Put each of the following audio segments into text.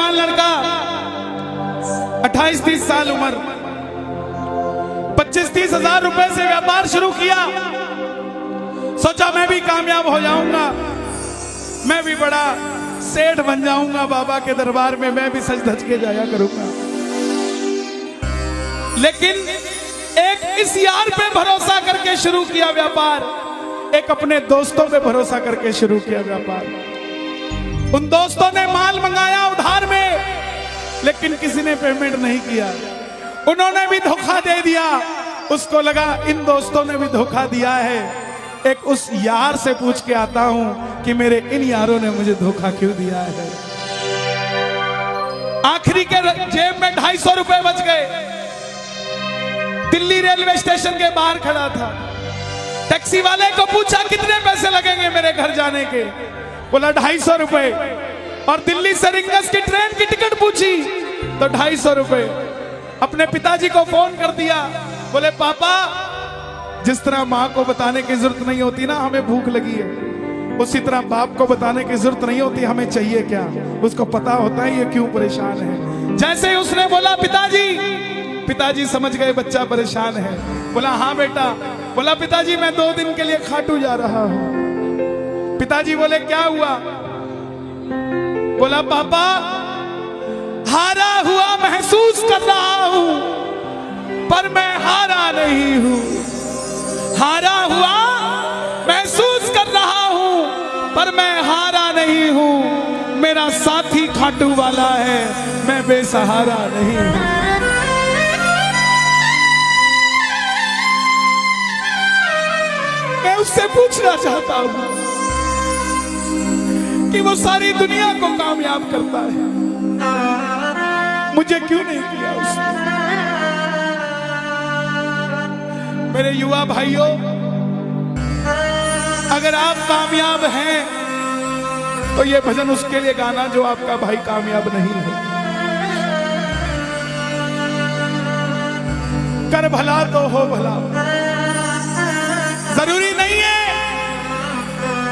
जवान लड़का, 28-30 साल उम्र, 25-30 हजार रुपए से व्यापार शुरू किया। सोचा मैं भी कामयाब हो जाऊंगा, मैं भी बड़ा सेठ बन जाऊंगा, बाबा के दरबार में मैं भी सज धज के जाया करूंगा। लेकिन एक इस यार पे भरोसा करके शुरू किया व्यापार, एक अपने दोस्तों पे भरोसा करके शुरू किया व्यापार। उन दोस्तों ने माल मंगाया उधार में, लेकिन किसी ने पेमेंट नहीं किया। उन्होंने भी धोखा दे दिया। उसको लगा इन दोस्तों ने भी धोखा दिया है, एक उस यार से पूछ के आता हूं कि मेरे इन यारों ने मुझे धोखा क्यों दिया है। आखिरी के जेब में 250 रुपए बच गए। दिल्ली रेलवे स्टेशन के बाहर खड़ा था। टैक्सी वाले को पूछा कितने पैसे लगेंगे मेरे घर जाने के, बोला 250 रुपए। और दिल्ली से रिंगस की ट्रेन की टिकट पूछी तो 250 रुपए। अपने पिताजी को फोन कर दिया, बोले पापा, जिस तरह माँ को बताने की जरूरत नहीं होती ना हमें भूख लगी है, उसी तरह बाप को बताने की जरूरत नहीं होती हमें चाहिए क्या, उसको पता होता है ये क्यों परेशान है। जैसे ही उसने बोला पिताजी, पिताजी समझ गए बच्चा परेशान है। बोला हाँ बेटा। बोला पिताजी मैं 2 दिन के लिए खाटू जा रहा हूं। पिताजी बोले क्या हुआ? बोला पापा, हारा हुआ महसूस कर रहा हूं, पर मैं हारा नहीं हूं। हारा हुआ महसूस कर रहा हूं, पर मैं हारा नहीं हूं। मेरा साथी खाटू वाला है, मैं बेसहारा नहीं हूं। मैं उससे पूछना चाहता हूं कि वो सारी दुनिया को कामयाब करता है, मुझे क्यों नहीं किया उसने? मेरे युवा भाइयों, अगर आप कामयाब हैं तो ये भजन उसके लिए गाना जो आपका भाई कामयाब नहीं है। कर भला तो हो भला। जरूरी नहीं है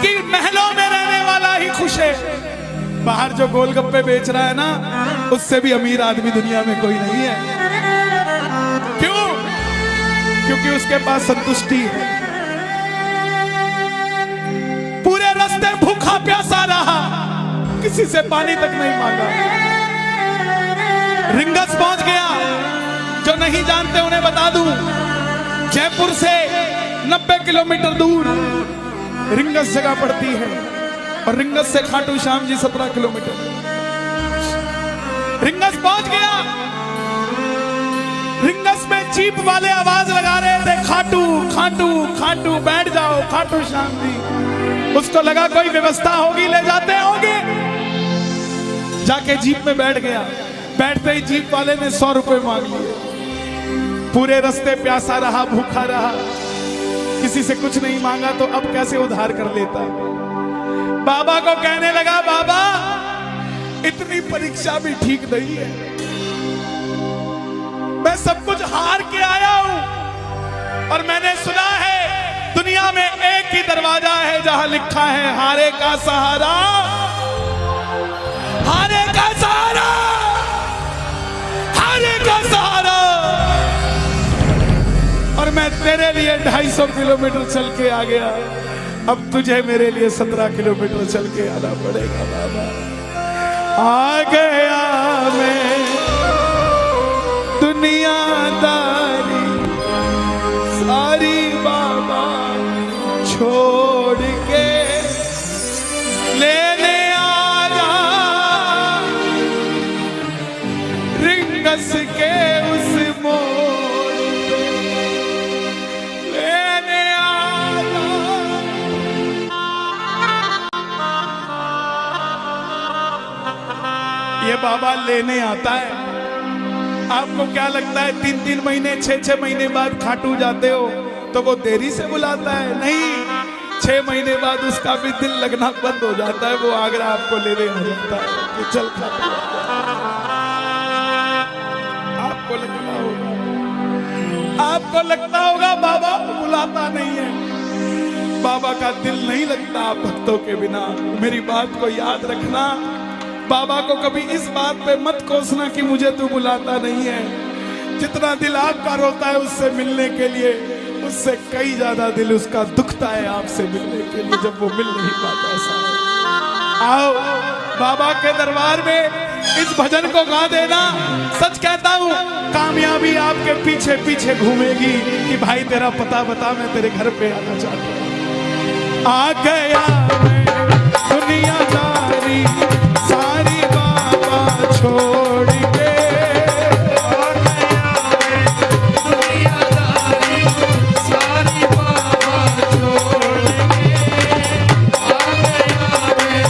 कि महलों में रहने वाला ही खुश है। बाहर जो गोलगप्पे बेच रहा है ना, उससे भी अमीर आदमी दुनिया में कोई नहीं है। क्यों? क्योंकि उसके पास संतुष्टि है। पूरे रास्ते भूखा प्यासा रहा, किसी से पानी तक नहीं मांगा। रिंगस पहुंच गया। जो नहीं जानते उन्हें बता दूं, जयपुर से 90 किलोमीटर दूर रिंगस जगह पड़ती है, और रिंगस से खाटू श्याम जी 17 किलोमीटर। रिंगस पहुंच गया। रिंगस में जीप वाले आवाज लगा रहे थे, खाटू खाटू खाटू, बैठ जाओ खाटू श्याम जी। उसको लगा कोई व्यवस्था होगी, ले जाते होंगे। जाके जीप में बैठ गया। बैठते ही जीप वाले ने 100 रुपए मांग लिए। पूरे रास्ते प्यासा रहा, भूखा रहा, किसी से कुछ नहीं मांगा, तो अब कैसे उधार कर लेता। बाबा को कहने लगा, बाबा इतनी परीक्षा भी ठीक नहीं है, मैं सब कुछ हार के आया हूं, और मैंने सुना है दुनिया में एक ही दरवाजा है जहां लिखा है हारे का सहारा, हारे का सहारा, हारे का सहारा। और मैं तेरे लिए 250 किलोमीटर चल के आ गया, अब तुझे मेरे लिए 17 किलोमीटर चल के आना पड़ेगा। बाबा आ गया मैं दुनियादारी सारी, बाबा छोड़ के लेने आया रिंगस के उस मोड़ पे, लेने आया। ये बाबा लेने आता है। आपको क्या लगता है 3-3 महीने 6-6 महीने बाद खाटू जाते हो तो वो देरी से बुलाता है? नहीं, 6 महीने बाद उसका भी दिल लगना बंद हो जाता है, वो आगरा आपको लेने आ जाता है कि चल खाटू। आपको लगता होगा बाबा बुलाता नहीं है। बाबा का दिल नहीं लगता भक्तों के बिना। मेरी बात को याद रखना, बाबा को कभी इस बात पे मत कोसना कि मुझे तू बुलाता नहीं है। जितना दिल आपका रोता है उससे मिलने के लिए, उससे कई ज्यादा दिल उसका दुखता है आपसे मिलने के लिए, जब वो मिल नहीं पाता है। आओ बाबा के दरबार में इस भजन को गा देना। सच कहता हूँ, कामयाबी आपके पीछे पीछे घूमेगी कि भाई तेरा पता बता, मैं तेरे घर पे आना चाहता हूँ। आ गया मैं दुनियादारी सारी बाबा छोड़ के, आ गया मैं दुनियादारी सारी बाबा छोड़ के, आ गया मैं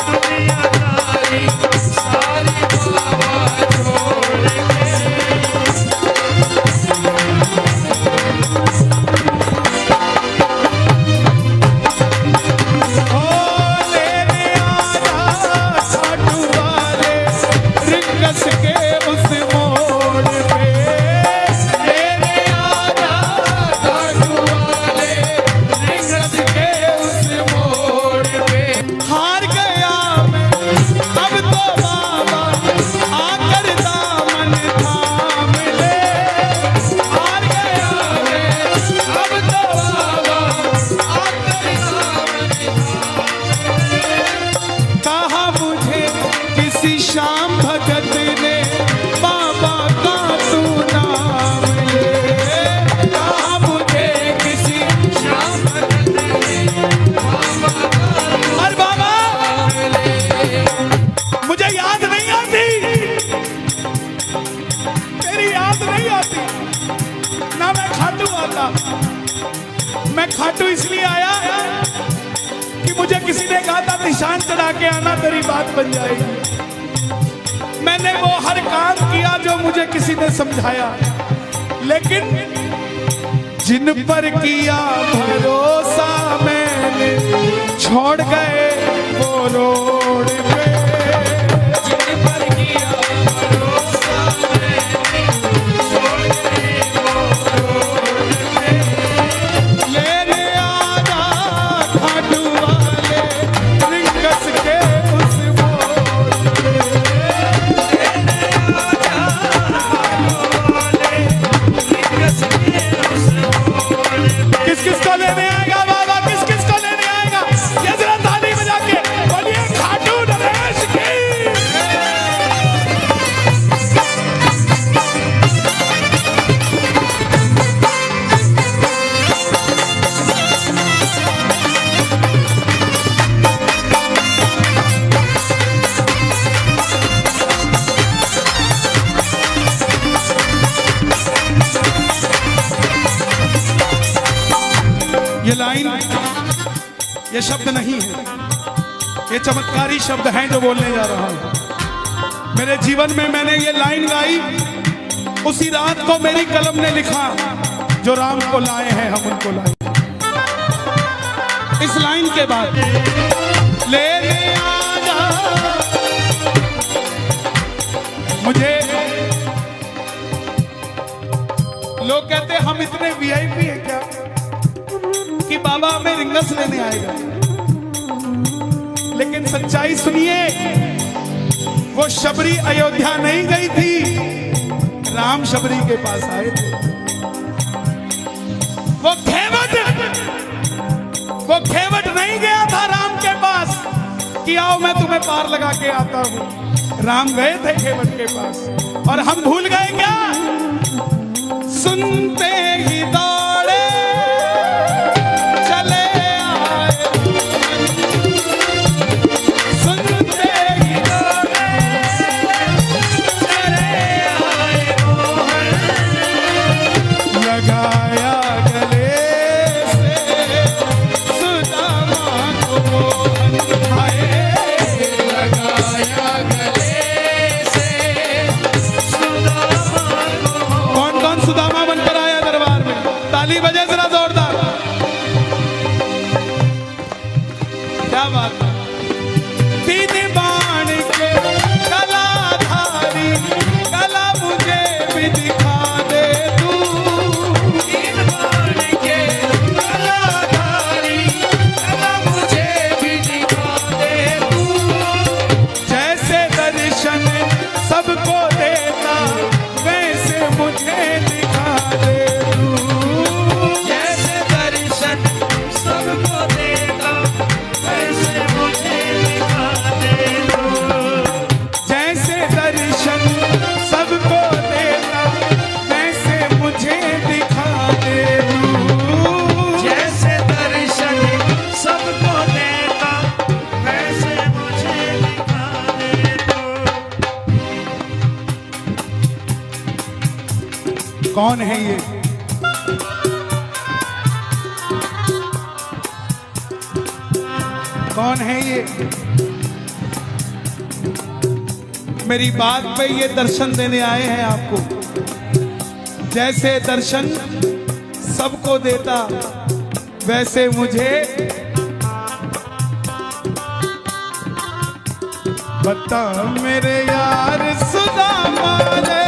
दुनियादारी सारी बाबा छोड़ के। श्याम भगत ने बाबा का तू नाम ले, कहा मुझे किसी श्याम भगत ने बाबा का, अरे बाबा मुझे याद नहीं आती, तेरी याद नहीं आती ना। मैं खाटू आता, मैं खाटू इसलिए आया कि मुझे किसी ने कहा था निशान चढ़ा के आना, तेरी बात बन जाएगी। मैंने वो हर काम किया जो मुझे किसी ने समझाया, लेकिन जिन पर किया भरोसा मैंने छोड़ गए वो रोड पे, जिन पर किया भरोसा मैंने छोड़ गए वो रोड पे। लेने आना खाटू वाले रिंगस के उस मोड़ पे, किस किस को लेने आएगा बाबा, किस किस को लेने आएगा? ये जरा ताली बजा के बोलिए खाटू नरेश की। ये लाइन, ये शब्द नहीं है, ये चमत्कारी शब्द हैं जो बोलने जा रहा हूं। मेरे जीवन में मैंने ये लाइन गाई, उसी रात को मेरी कलम ने लिखा, जो राम को लाए हैं हम उनको लाए। इस लाइन के बाद लेने आना, मुझे लोग कहते हम इतने वीआईपी हैं क्या कि बाबा हमें रिंगस लेने आएगा, लेकिन सच्चाई सुनिए, वो शबरी अयोध्या नहीं गई थी, राम शबरी के पास आए थे। वो खेवट नहीं गया था राम के पास कि आओ मैं तुम्हें पार लगा के आता हूं। राम गए थे खेवट के पास, और हम भूल गए क्या? सुनते ही दौड़े सुदामा बनकर आया दरबार कौन है ये? कौन है ये? मेरी बात पे ये दर्शन देने आए हैं आपको। जैसे दर्शन सबको देता वैसे मुझे बता मेरे यार सुदामा ने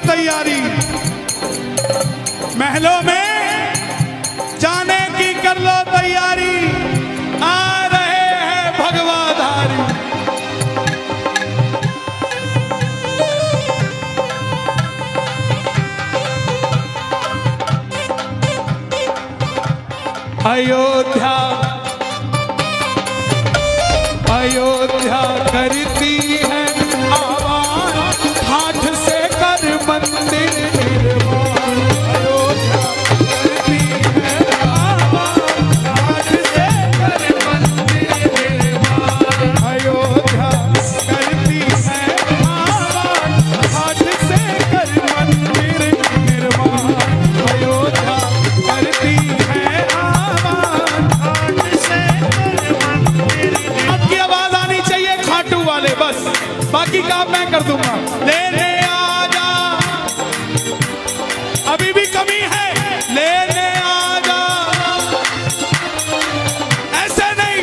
तैयारी, महलों में जाने की कर लो तैयारी, आ रहे हैं भगवाधारी। अयोध्या अयोध्या करती है आवाज, हाथ से कर मंदिर निर्माण। अयोध्या करती है आवाज, हाथ से कर मंदिर निर्माण। अयोध्या करती है आवाज, हाथ से कर मंदिर निर्माण। अयोध्या करती है आवाज, हाथ से कर मंदिर निर्माण। अब की आवाज आनी चाहिए खाटू वाले, बस बाकी काम मैं कर दूंगा। लेने आजा, अभी भी कमी है, लेने आजा। ऐसे नहीं,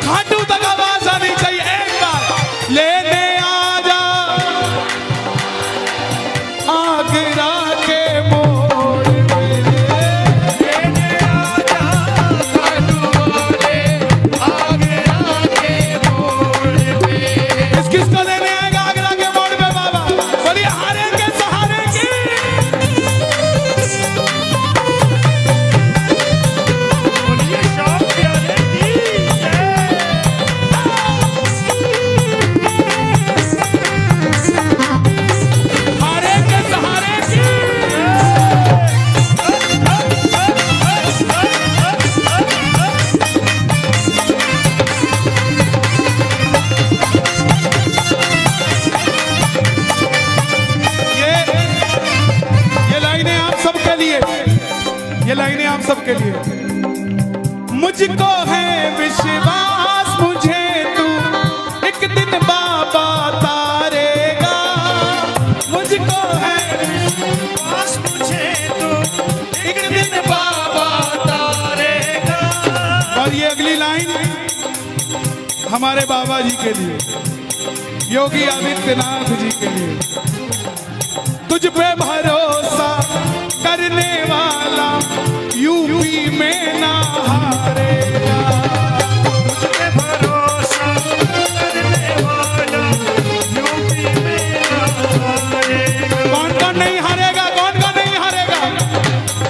खाटू तक आवाज आनी चाहिए एक बार। लेने आजा आगरा के मोड़ पे, लेने आजा खाटू वाले आगरा के मोड़ पे। किसको देने आएगा आगरा के मोड़ पे बाबा? बोलिए हारे के सहारे की। बोलिए शौक प्यारे की जय। हारे के सहारे की। ये लाइनें आप सबके लिए, ये लाइनें आप सबके लिए। मुझको है विश्वास, मुझे तू एक दिन बाबा तारेगा। मुझको है विश्वास, मुझे तू एक दिन बाबा तारेगा। और ये अगली लाइन हमारे बाबा जी के लिए, योगी आदित्यनाथ जी के लिए। तुझ पे भरोसा करने वाला यूपी में ना हारेगा। तुझ पे भरोसा करने वाला यूपी में ना हारेगा। कौन कौन नहीं हारेगा? कौन कौन नहीं हारेगा?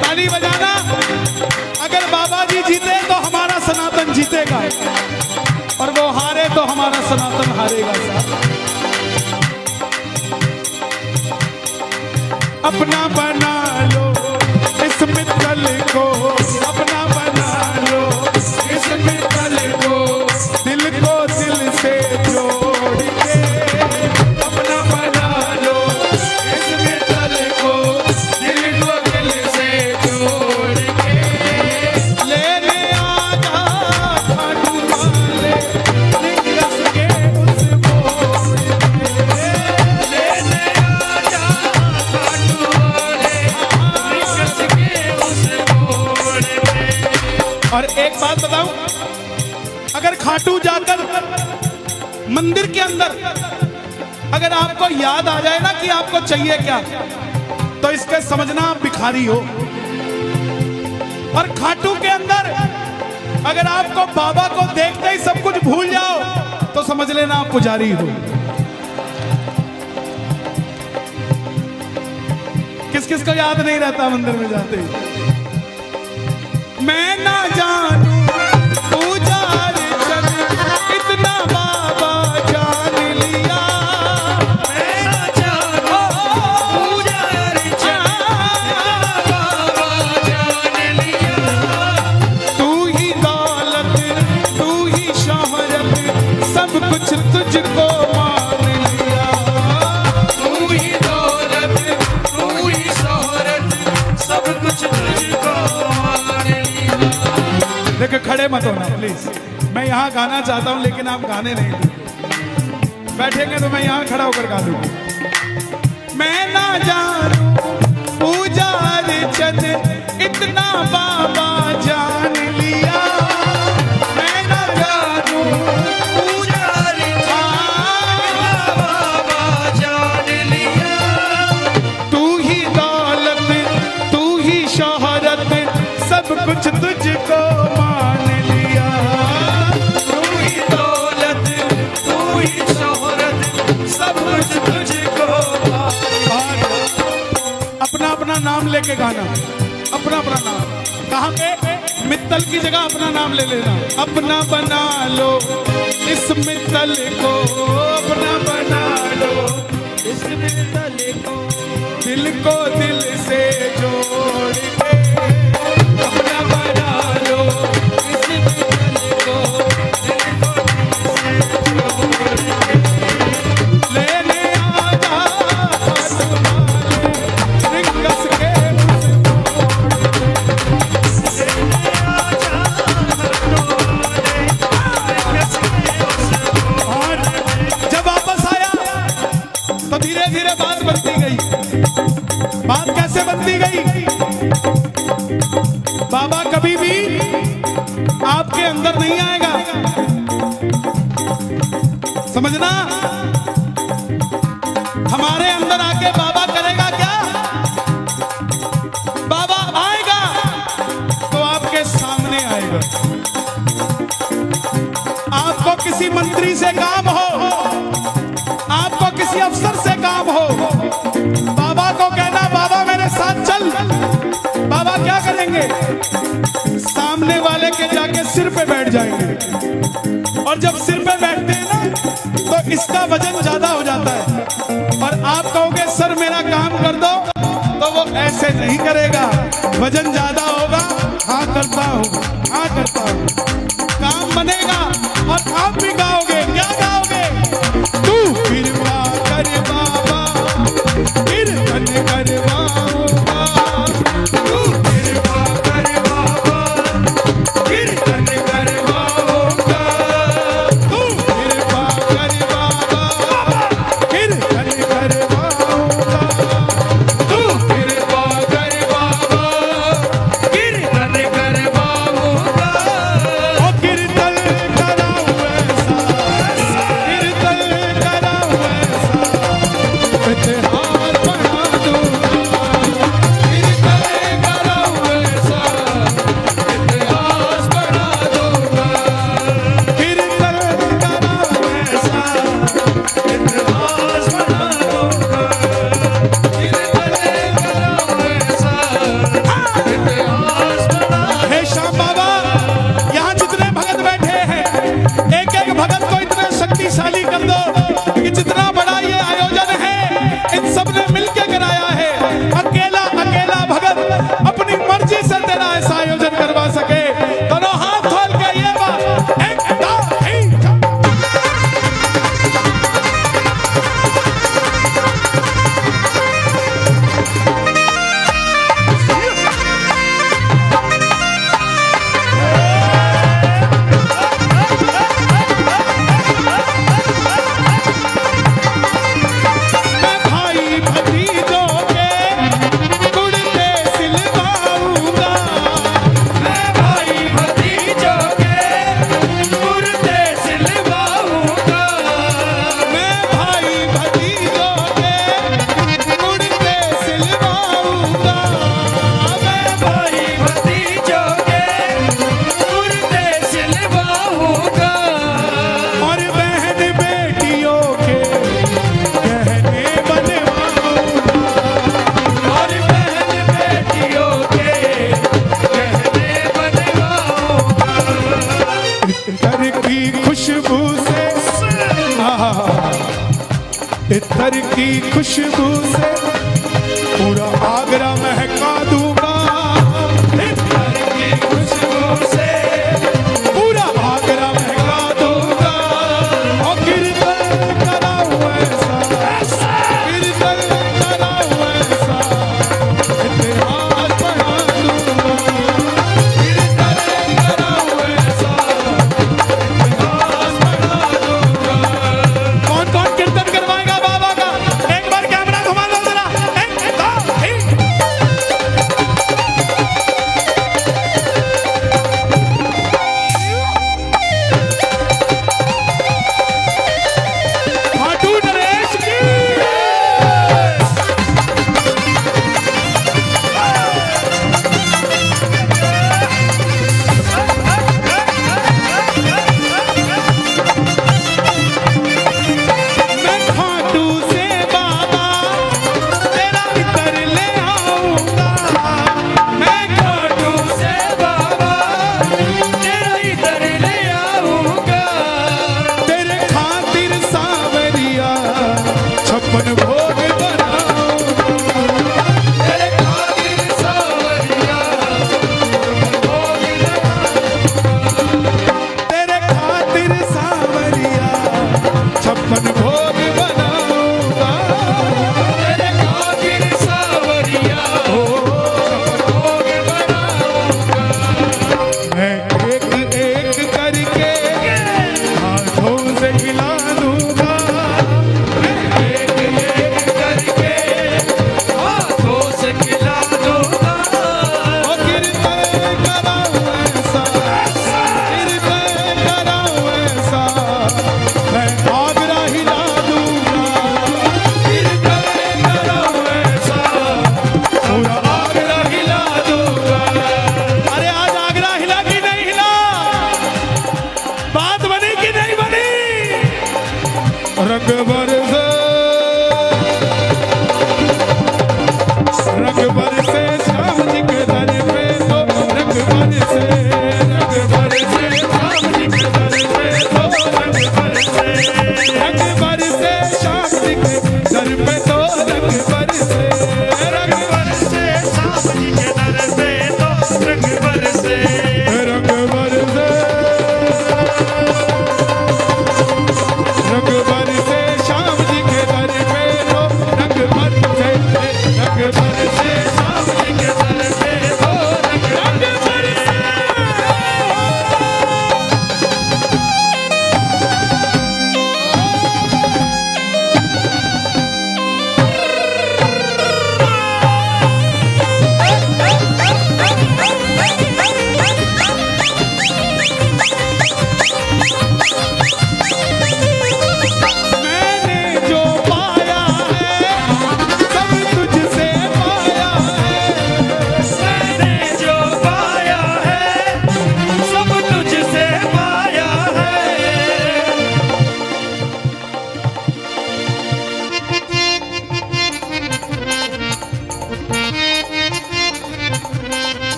ताली बजाना। अगर बाबा जी जीते तो हमारा सनातन जीतेगा, और वो हारे तो हमारा सनातन हारेगा। साहब अपना बना लो इस मित्तल को, अपना बना लो इस मित्तल को, दिल को दिल से जोड़ के। अपना बना लो इस मित्तल को, दिल को दिल से जोड़ के। लेने आजा खाटू वाले निकस के उस मोड़ पे। लेने आजा और एक बात बताऊं, अगर खाटू जाकर मंदिर के अंदर अगर आपको याद आ जाए ना कि आपको चाहिए क्या, तो इसके समझना आप भिखारी हो। और खाटू के अंदर अगर आपको बाबा को देखते ही सब कुछ भूल जाओ, तो समझ लेना आप पुजारी हो। किस किस को याद नहीं रहता मंदिर में जाते? मैं ना जानू पूजा अर्चन देखो खड़े मत होना प्लीज, मैं यहाँ गाना चाहता हूँ लेकिन आप गाने नहीं दोगे। बैठेंगे तो मैं यहाँ खड़ा होकर गा दूंगा। मैं ना जानू पूजा अर्चन इतना बाबा जान लिया, मैं ना जानू पूजा अर्चन बाबा जान लिया। तू ही दौलत तू ही शोहरत सब कुछ तुझको मान लिया। तू ही दौलत तू ही शोहरत सब कुछ तुझको मान। अपना अपना नाम लेके गाना, अपना अपना नाम। कहाँ पे? मित्तल की जगह अपना नाम ले लेना। अपना बना लो इस मित्तल को, अपना बना लो इस मित्तल को, दिल को दिल से जोड़ के अपना बना लो इस मित्तल को, दिल को दिल से जोड़ के लेने आजा रिंगस के जब वापस आया तो धीरे धीरे बात बनती गई। बात कैसे बनती गई? बाबा कभी भी आपके अंदर नहीं आएगा, समझना। हमारे अंदर आके बाबा करेगा क्या? बाबा आएगा तो आपके सामने आएगा। आपको किसी मंत्री से काम हो, आपको किसी अफसर से काम हो, बाबा को कहना बाबा मेरे साथ चल। बाबा क्या करेंगे? सामने वाले के जाके सिर पे बैठ जाएंगे, और जब सिर पे बैठते हैं ना तो इसका वजन ज्यादा हो जाता है, और आप कहोगे सर मेरा काम कर दो, तो वो ऐसे नहीं करेगा। वजन ज्यादा होगा, हाँ करता हूँ, हाँ करता हूँ, काम बनेगा और आप भी गाओगे। क्या गाओगे? तू कृपा कर बाबा कीर्तन करवाऊंगा, तू कृपा कर बाबा कीर्तन करवाऊंगा, तू कृपा कर बाबा कीर्तन करवाऊंगा, तू कृपा कर बाबा कीर्तन करवाऊंगा। ओ कीर्तन कराऊं ऐसा, कीर्तन कराऊं ऐसा, इतिहास बना दूंगा। कीर्तन कराऊं ऐसा, इतिहास बना दूंगा। कीर्तन कराऊं ऐसा, इतिहास बना दूंगा। कीर्तन कराऊं ऐसा, इतिहास बना। हे श्याम बाबा, यहाँ जितने भगत बैठे हैं, एक एक भगत को इतना शक्तिशाली कर दो कि जितना बड़ा ये आयोजन है इन सब ने मिलके कराया है। अकेला अकेला भगत अपनी मर्जी से तेरा ऐसा आयोजन करवा सके। दोनों हाथ खोल के ये बात एक दो तीन मैं भाई भतीजों के कुर्ते सिलवाऊंगा, मैं भाई भतीजों के कुर्ते सिलवाऊंगा, मैं भाई भतीजों के कुर्ते सिलवाऊंगा, मैं भाई भतीजों के कुर्ते सिलवाऊंगा, और बहन बेटियों के गहने बनवाऊंगा, और बहन बेटियों के गहने बनवाऊंगा। इतर की खुशबू से, इतर की खुशबू से पूरा आगरा महका दूंगा। इतर की खुशबू से पूरा आगरा महका दूंगा। और कीर्तन कराऊं ऐसा, कीर्तन कराऊं ऐसा, इतिहास बना दूंगा। कीर्तन कराऊं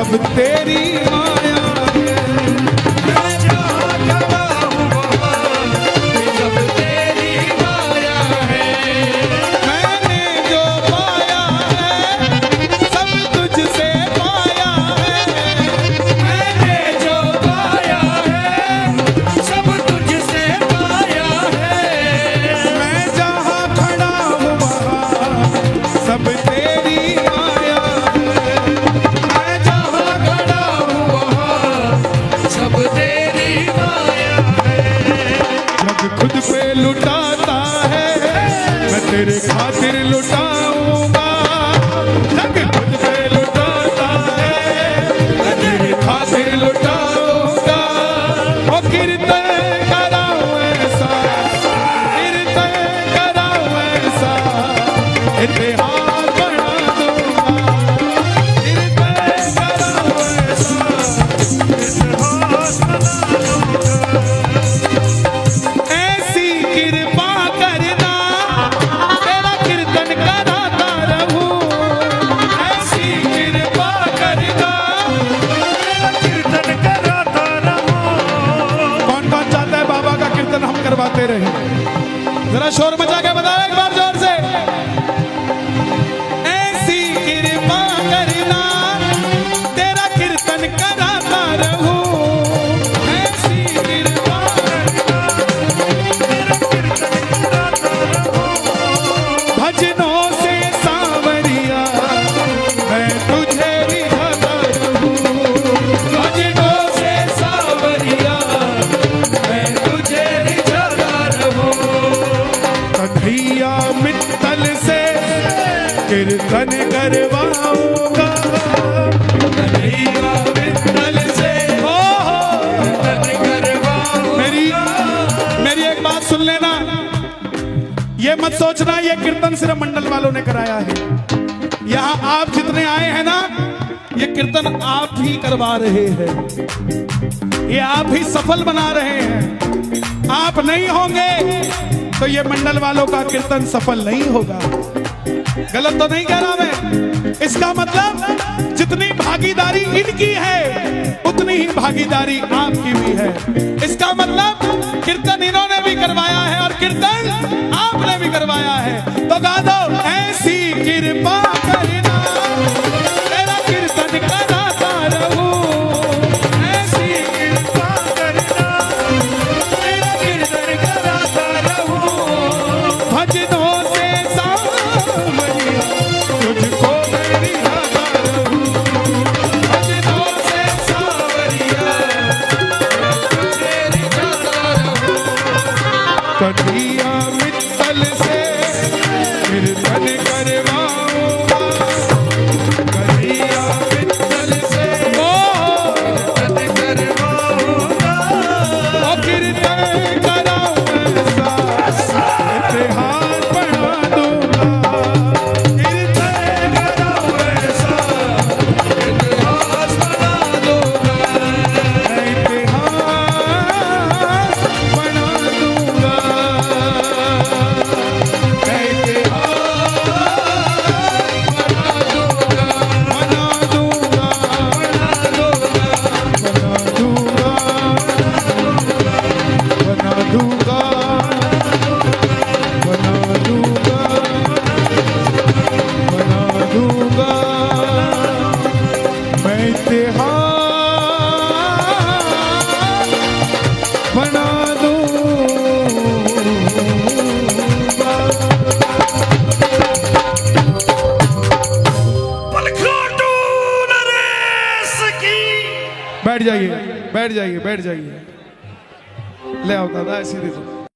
सब तेरी माया है। मैं जहाँ खड़ा हूँ वहाँ ये सब तेरी माया है। मैंने जो पाया है सब तुझसे पाया है। मैंने जो पाया है सब तुझसे पाया है। मैं जहाँ खड़ा हूँ वहाँ सब तेरी माया है। मैं जहाँ खड़ा हूँ वहाँ सब तेरी माया है। जग खुद पे लुटाता है मैं तेरे खातिर लुटाऊंगा। जग खुद पे लुटाता है मैं तेरे खातिर लुटाऊंगा। ओ कीर्तन कराऊं ऐसा, कीर्तन कराऊं ऐसा, इतिहास बना दूंगा। कीर्तन कराऊं ऐसा, इतिहास बना दूंगा। ऐसी कृपा करना तेरा कीर्तन कराता रहूं। ऐसी कृपा करना तेरा कीर्तन कराता रहूं। कौन कौन चाहता है बाबा का कीर्तन हम करवाते रहे? जरा शोर मचा के बताओ एक बार जोर से। ऐसी कृपा करना तेरा कीर्तन कराता रहूं। ऐसी कृपा करना तेरा कीर्तन कराता रहूं। भजनों से सांवरिया मैं तुझे रिझाता रहूं। भजनों से सांवरिया मैं तुझे रिझाता रहूं। कन्हैया मित्तल से कीर्तन करवाऊंगा। कन्हैया मित्तल से हो कीर्तन करवाऊंगा। मेरी एक बात सुन लेना, ये मत सोचना ये कीर्तन सिर्फ मंडल वालों ने कराया है। यहाँ आप जितने आए हैं ना, ये कीर्तन आप ही करवा रहे हैं, ये आप ही सफल बना रहे हैं। आप नहीं होंगे तो ये मंडल वालों का कीर्तन सफल नहीं होगा। गलत तो नहीं कह रहा मैं? इसका मतलब जितनी भागीदारी इनकी है उतनी ही भागीदारी आपकी भी है। इसका मतलब कीर्तन इन्होंने भी करवाया है और कीर्तन आपने भी करवाया है। तो गा दो, ऐसी कृपा करना तेरा कीर्तन कराता रहूं। ऐसी कृपा करना तेरा कीर्तन कराता रहूं। भजनों से सांवरिया तुझको मैं रिझाता रहूं। भजनों से सांवरिया तुझे रिझाता रहूं। कन्हैया मित्तल से कीर्तन करवाऊंगा। कन्हैया मित्तल से कीर्तन करवाऊंगा। ओ कीर्तन कराऊं ऐसा, इतिहास बना दूंगा। कीर्तन कराऊं ऐसा इतिहास बना दूंगा। मैं इतिहास बना दूंगा। मैं इतिहास बना दूंगा। बना दूंगा। बना दूंगा। बना दूंगा। बना दूंगा। बना दूंगा। बना दूंगा। मैं इतिहास बना दूंगा। पलखोटू नरेश की। बैठ जाइए, बैठ जाइए, बैठ जाइए। ले आओ दादा, ऐसी दे दो।